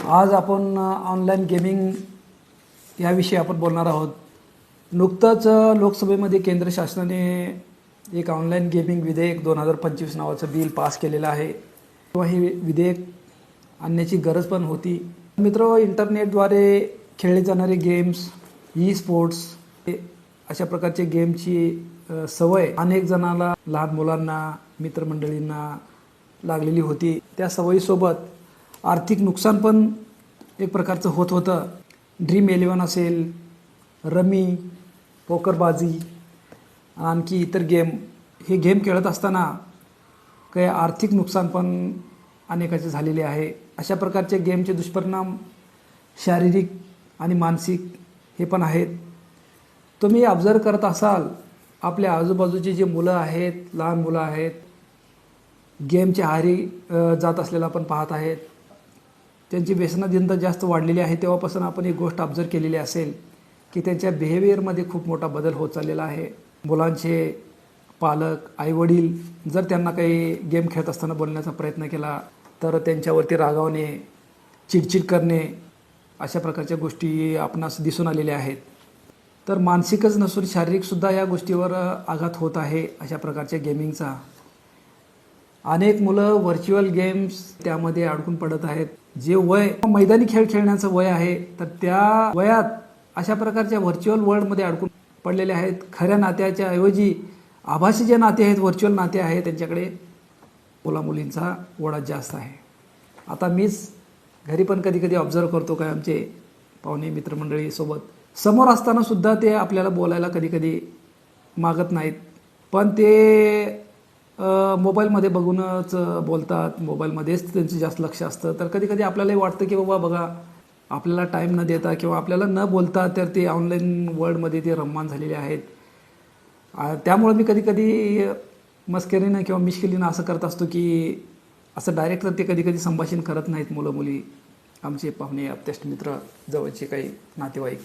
आज आपण online gaming याविषयी आपण बोलणार आहोत. नुकतंच लोकसभेमध्ये केंद्र शासनाने एक ऑनलाईन गेमिंग विधेयक 2025 नावाचं बिल पास केलेलं आहे. तेव्हा हे विधेयक आणण्याची गरज पण होती. मित्र, इंटरनेटद्वारे खेळले जाणारे गेम्स, ई स्पोर्ट्स अशा प्रकारचे गेमची सवय अनेक जणांना, लहान मुलांना, मित्रमंडळींना लागलेली होती. त्या सवयीसोबत आर्थिक नुकसान पण एक प्रकारचं होत होतं. ड्रीम11 असेल, रमी, पोकरबाजी, आणखी इतर गेम, हे गेम खेळत असताना काही आर्थिक नुकसान पण अनेकाचे झालेले आहे. अशा प्रकारचे गेमचे दुष्परिणाम शारीरिक आणि मानसिक हे पण आहेत. तुम्ही ऑब्झर्व करत असाल, आपल्या आजूबाजूची जी मुलं आहेत, लहान मुलं आहेत, गेमच्या आहारी जात असलेला आपण पाहत आहेत. त्यांची व्यसनाधीनता जास्त वाढलेली आहे. तेव्हापासून आपण एक गोष्ट ऑब्झर्व केलेली असेल की त्यांच्या बिहेवियरमध्ये खूप मोठा बदल होत चाललेला आहे. मुलांचे पालक, आईवडील जर त्यांना काही गेम खेळत असताना बोलण्याचा प्रयत्न केला तर त्यांच्यावरती रागावणे, चिडचिड करणे, अशा प्रकारच्या गोष्टी आपणास दिसून आलेल्या आहेत. तर मानसिकच नसून शारीरिकसुद्धा या गोष्टीवर आघात होत आहे अशा प्रकारच्या गेमिंगचा. अनेक मुलं व्हर्च्युअल गेम्स त्यामध्ये अडकून पडत आहेत. जे वय मैदानी खेळ खेळण्याचं वय आहे, तर त्या वयात अशा प्रकारच्या व्हर्च्युअल वर्ल्डमध्ये अडकून पडलेले आहेत. खऱ्या नात्याच्या ऐवजी आभासी जे नाते आहेत, व्हर्च्युअल नाते आहेत, त्यांच्याकडे मुलामुलींचा ओढा जास्त आहे. आता मीच घरी पण कधी कधी ऑब्झर्व करतो काय आमचे पाहुणे मित्रमंडळीसोबत समोर असताना सुद्धा ते आपल्याला बोलायला कधी कधी मागत नाहीत, पण ते मोबाईलमध्ये बघूनच बोलतात. मोबाईलमध्येच त्यांचं जास्त लक्ष असतं. तर कधी कधी आपल्यालाही वाटतं की बाबा बघा, आपल्याला टाईम न देता किंवा आपल्याला न बोलता तर ते ऑनलाईन वर्ल्डमध्ये ते रममान झालेले आहेत. त्यामुळे मी कधी कधी मस्करीनं किंवा मिश्किलीनं असं करत असतो की असं डायरेक्ट तर ते कधी कधी संभाषण करत नाहीत मुलं मुली, आमचे पाहुणे, आप्तेष्ट मित्र, जवळचे काही नातेवाईक.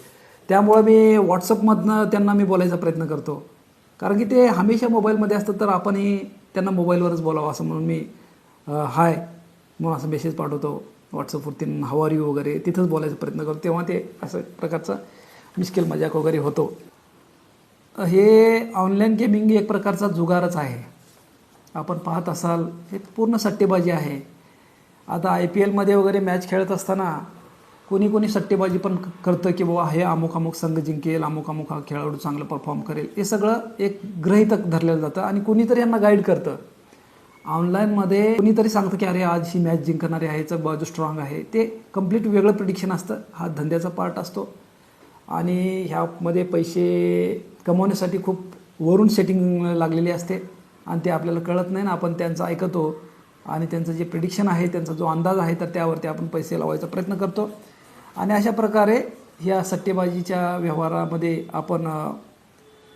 त्यामुळं मी व्हॉट्सअपमधनं त्यांना मी बोलायचा प्रयत्न करतो, कारण की ते हमेशा मोबाईलमध्ये असतं. तर आपणही त्यांना मोबाईलवरच बोलावं असं म्हणून मी हाय म्हणून असं मेसेज पाठवतो व्हॉट्सअपवरती, हाऊ आर यू वगैरे, तिथंच बोलायचा प्रयत्न करतो. तेव्हा ते असं प्रकारचा मिश्किल मजाक वगैरे होतो. हे ऑनलाईन गेमिंग एक प्रकारचा जुगारच आहे. आपण पाहत असाल, हे पूर्ण सट्टेबाजी आहे. आता IPLमध्ये वगैरे मॅच खेळत असताना कोणी कोणी सट्टेबाजी पण करतं की बाबा हे अमुक अमुक संघ जिंकेल, अमुक अमुक हा खेळाडू चांगलं परफॉर्म करेल. हे सगळं एक गृहीतक धरलेलं जातं आणि कुणीतरी यांना गाईड करतं. ऑनलाईनमध्ये कुणीतरी सांगतं की अरे आज ही मॅच जिंकणारी आहे, याचा बाजू स्ट्रॉंग आहे. ते कम्प्लीट वेगळं प्रिडिक्शन असतं. हा धंद्याचा पार्ट असतो आणि ह्यामध्ये पैसे कमवण्यासाठी खूप वरून सेटिंग लागलेली असते आणि ते आपल्याला कळत नाही ना. आपण त्यांचं ऐकतो आणि त्यांचं जे प्रिडिक्शन आहे, त्यांचा जो अंदाज आहे, तर त्यावरती आपण पैसे लावायचा प्रयत्न करतो आणि अशा प्रकारे ह्या सट्टेबाजीच्या व्यवहारामध्ये आपण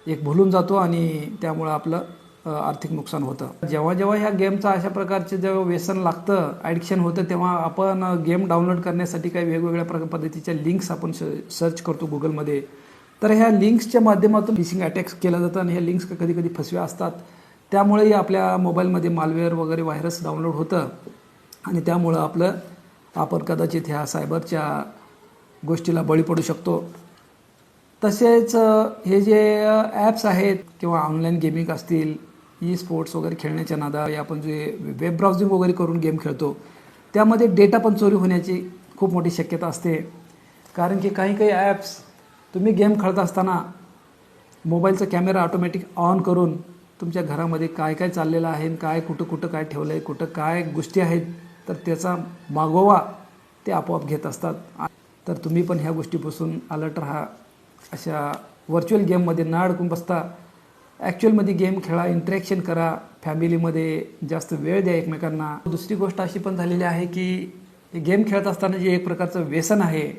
एक भुलून जातो आणि त्यामुळं आपलं आर्थिक नुकसान होतं. जेव्हा जेव्हा ह्या गेमचं अशा प्रकारचे जेव्हा व्यसन लागतं, ॲडिक्शन होतं, तेव्हा आपण गेम डाउनलोड करण्यासाठी काही वेगवेगळ्या पद्धतीच्या लिंक्स आपण सर्च करतो गुगलमध्ये. तर ह्या लिंक्सच्या माध्यमातून फिशिंग अटॅक्स केलं जातं आणि ह्या लिंक्स कधी कधी फसव्या असतात. त्यामुळेही आपल्या मोबाईलमध्ये मालवेअर वगैरे व्हायरस डाउनलोड होतं आणि त्यामुळं आपण कदाचित ह्या सायबरच्या गोष्टीला बळी पडू शकतो. तसेच हे जे ॲप्स आहेत किंवा ऑनलाईन गेमिंग असतील, ई स्पोर्ट्स वगैरे खेळण्याच्या नादात आपण जे वेब ब्राउझिंग वगैरे करून गेम खेळतो, त्यामध्ये डेटा पण चोरी होण्याची खूप मोठी शक्यता असते. कारण की काही काही ॲप्स तुम्ही गेम खेळत असताना मोबाईलचा कॅमेरा ऑटोमॅटिक ऑन करून तुमच्या घरामध्ये काय काय चाललेलं आहे, काय कुठं कुठं काय ठेवलं आहे, कुठं काय गोष्टी आहेत, तर त्याचा मागोवा ते आपोआप घेत असतात. तर तुम्ही पण ह्या गोष्टीपासून अलर्ट राहा. अशा व्हर्च्युअल गेममध्ये न अडकून बसता ॲक्च्युअलमध्ये गेम खेळा, इंटरॅक्शन करा, फॅमिलीमध्ये जास्त वेळ द्या एकमेकांना. दुसरी गोष्ट अशी पण झालेली आहे की गेम खेळत असताना जे एक प्रकारचं व्यसन आहे,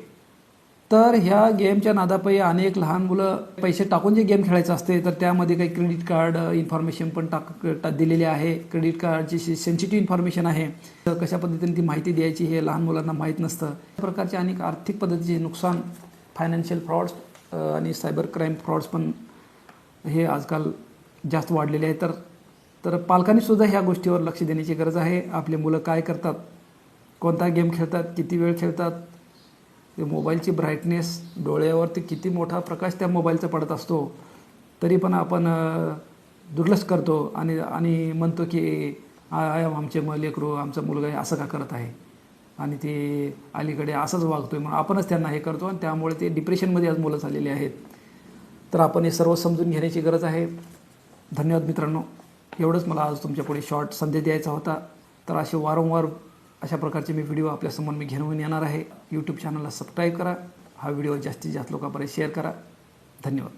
तर ह्या गेमच्या नादापायी अनेक लहान मुलं पैसे टाकून जे गेम खेळायचं असते, तर त्यामध्ये काही क्रेडिट कार्ड इन्फॉर्मेशन पण दिलेली आहे. क्रेडिट कार्डची सेन्सिटिव्ह इन्फॉर्मेशन आहे, तर कशा पद्धतीने ती माहिती द्यायची हे लहान मुलांना माहीत नसतं. या प्रकारचे अनेक आर्थिक पद्धतीचे नुकसान, फायनान्शियल फ्रॉड्स आणि सायबर क्राईम फ्रॉड्स पण हे आजकाल जास्त वाढलेले आहे. तर पालकांनीसुद्धा ह्या गोष्टीवर लक्ष देण्याची गरज आहे. आपले मुलं काय करतात कोणता गेम खेळतात, किती वेळ खेळतात, ते मोबाईलची ब्राईटनेस, डोळ्यावरती किती मोठा प्रकाश त्या मोबाईलचा पडत असतो, तरी पण आपण दुर्लक्ष करतो आणि आणि म्हणतो की आमचे लेकरू, आमचा मुलगा हे असं का करत आहे आणि ते अलीकडे असंच वागतो आहे म्हणून आपणच त्यांना हे करतो आणि त्यामुळे ते डिप्रेशनमध्ये आज मुलं चाललेली आहेत. तर आपण हे सर्व समजून घेण्याची गरज आहे. धन्यवाद मित्रांनो. एवढंच मला आज तुमच्यापुढे शॉर्ट संदेश द्यायचा होता. तर असे वारंवार अशा प्रकारचे मी आपल्यासमोर घेऊन येणार आहे. यूट्यूब चॅनलला सबस्क्राईब करा. हा व्हिडिओ जास्तीत जास्त लोकांपर्यंत शेअर करा. धन्यवाद.